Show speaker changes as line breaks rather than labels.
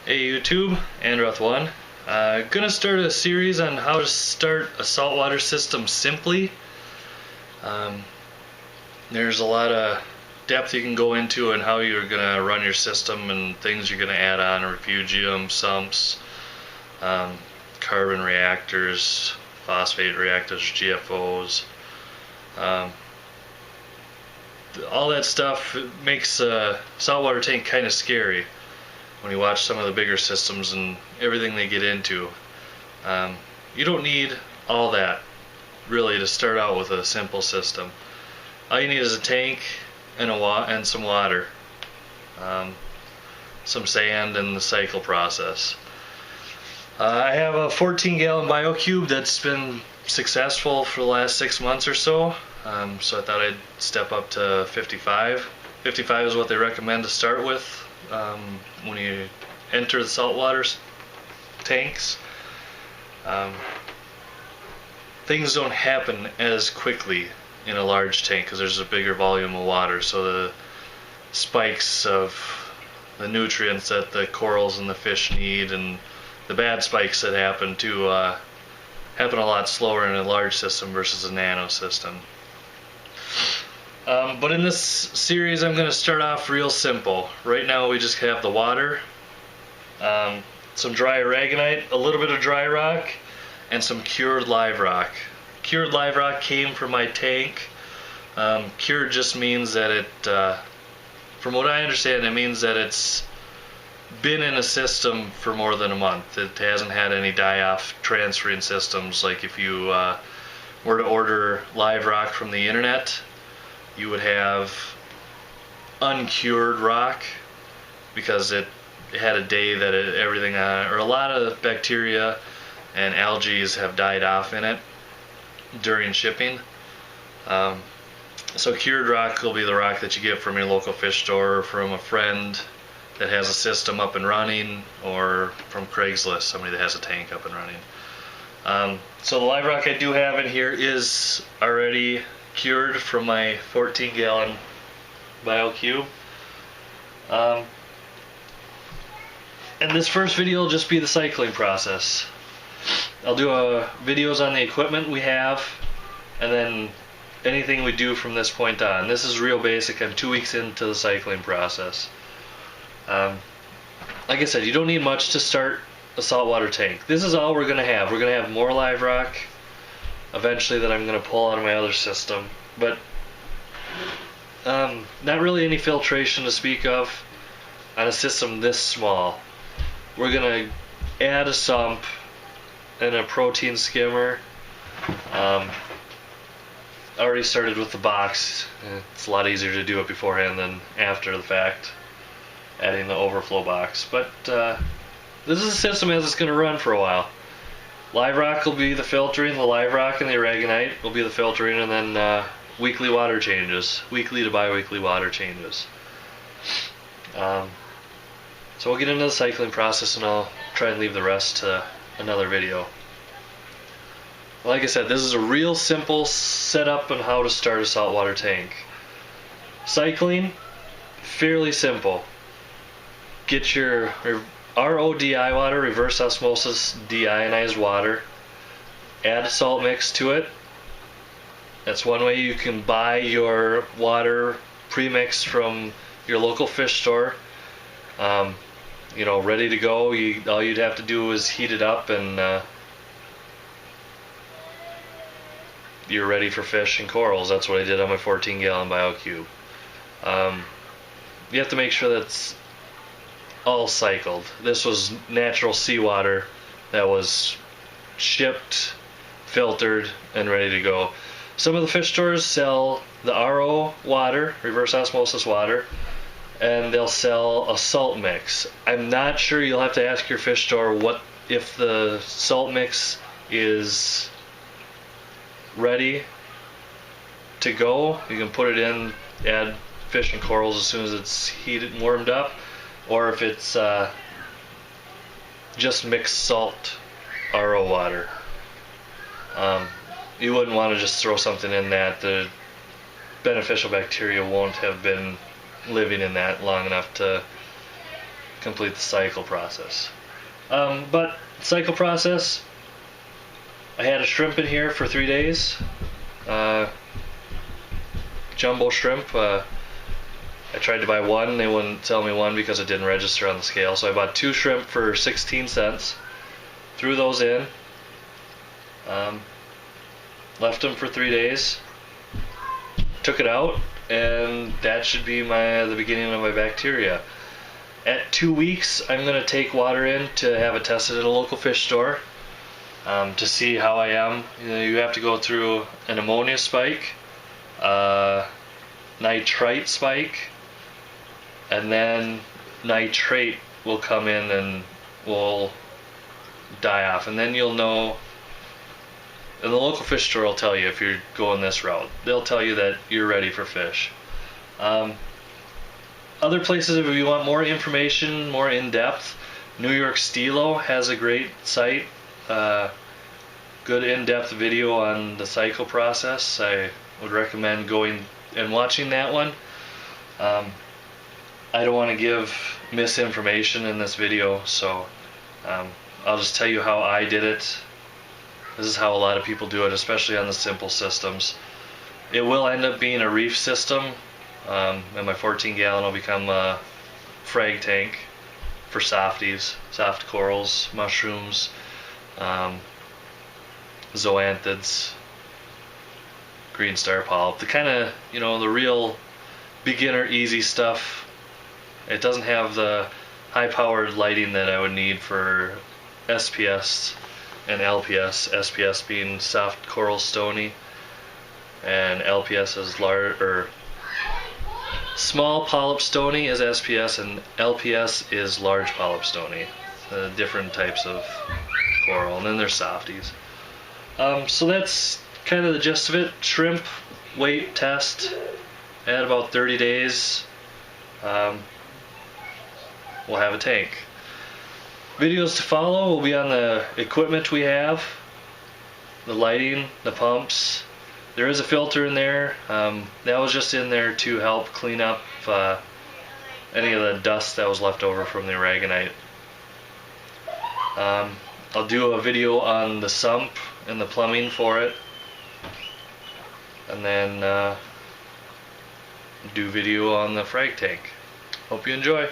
Hey YouTube, Androth1. Gonna start a series on how to start a saltwater system simply. There's a lot of depth you can go into and how you're gonna run your system and things you're gonna add on: refugium, sumps, carbon reactors, phosphate reactors, GFOs. All that stuff makes a saltwater tank kind of scary when you watch some of the bigger systems and everything they get into. You don't need all that really to start out with a simple system. All you need is a tank and some water, some sand, and the cycle process. I have a 14-gallon BioCube that's been successful for the last 6 months or so, so I thought I'd step up to 55. 55 is what they recommend to start with when you enter the saltwater tanks. Things don't happen as quickly in a large tank because there's a bigger volume of water, so the spikes of the nutrients that the corals and the fish need, and the bad spikes that happen happen a lot slower in a large system versus a nano system. But in this series I'm going to start off real simple. Right now we just have the water, some dry aragonite, a little bit of dry rock, and some cured live rock. Cured live rock came from my tank. Cured just means that it, from what I understand, it means that it's been in a system for more than a month. It hasn't had any die-off transferring systems. Like if you were to order live rock from the internet, you would have uncured rock because it had a day that everything or a lot of bacteria and algae have died off in it during shipping. So cured rock will be the rock that you get from your local fish store, or from a friend that has a system up and running, or from Craigslist, somebody that has a tank up and running. So the live rock I do have in here is already cured from my 14-gallon BioCube. And this first video will just be the cycling process. I'll do videos on the equipment we have, and then anything we do from this point on. This is real basic. I'm 2 weeks into the cycling process. Like I said, you don't need much to start a saltwater tank. This is all we're going to have. We're going to have more live rock eventually that I'm going to pull out of my other system, but not really any filtration to speak of on a system this small. We're going to add a sump and a protein skimmer. I already started with the box. It's a lot easier to do it beforehand than after the fact, adding the overflow box. But this is a system as it's going to run for a while. Live rock will be the filtering, the live rock and the aragonite will be the filtering, and then weekly water changes, weekly to bi-weekly water changes. So we'll get into the cycling process, and I'll try and leave the rest to another video. Like I said, this is a real simple setup on how to start a saltwater tank. Cycling, fairly simple. Get your RODI water, reverse osmosis deionized water. Add a salt mix to it. That's one way you can buy your water pre-mixed from your local fish store. Ready to go. All you'd have to do is heat it up, and you're ready for fish and corals. That's what I did on my 14-gallon BioCube. You have to make sure that's all cycled. This was natural seawater that was shipped, filtered, and ready to go. Some of the fish stores sell the RO water, reverse osmosis water, and they'll sell a salt mix. I'm not sure. You'll have to ask your fish store what if the salt mix is ready to go. You can put it in, add fish and corals as soon as it's heated and warmed up, or if it's just mixed salt RO water. You wouldn't want to just throw something in that. The beneficial bacteria won't have been living in that long enough to complete the cycle process. But cycle process, I had a shrimp in here for 3 days. Jumbo shrimp. I tried to buy one, they wouldn't sell me one because it didn't register on the scale. So I bought 2 shrimp for 16 cents. Threw those in. Left them for 3 days. Took it out, and that should be the beginning of my bacteria. At 2 weeks, I'm going to take water in to have it tested at a local fish store to see how I am. You have to go through an ammonia spike, nitrite spike, and then nitrate will come in and will die off, and then you'll know. And the local fish store will tell you if you're going this route. They'll tell you that you're ready for fish. Other places, if you want more information, more in-depth, New York Stilo has a great site. Good in-depth video on the cycle process. I would recommend going and watching that one. I don't want to give misinformation in this video, so I'll just tell you how I did it. This is how a lot of people do it, especially on the simple systems. It will end up being a reef system, and my 14-gallon will become a frag tank for softies, soft corals, mushrooms, zoanthids, green star polyp, the kind of, the real beginner easy stuff. It doesn't have the high-powered lighting that I would need for SPS and LPS. SPS being soft coral stony, and LPS is large or small polyp stony is SPS, and LPS is large polyp stony. Different types of coral, and then there's softies. So that's kind of the gist of it. Shrimp weight test at about 30 days. We'll have a tank. Videos to follow will be on the equipment we have, the lighting, the pumps. There is a filter in there. That was just in there to help clean up any of the dust that was left over from the aragonite. I'll do a video on the sump and the plumbing for it, and then do video on the frag tank. Hope you enjoy.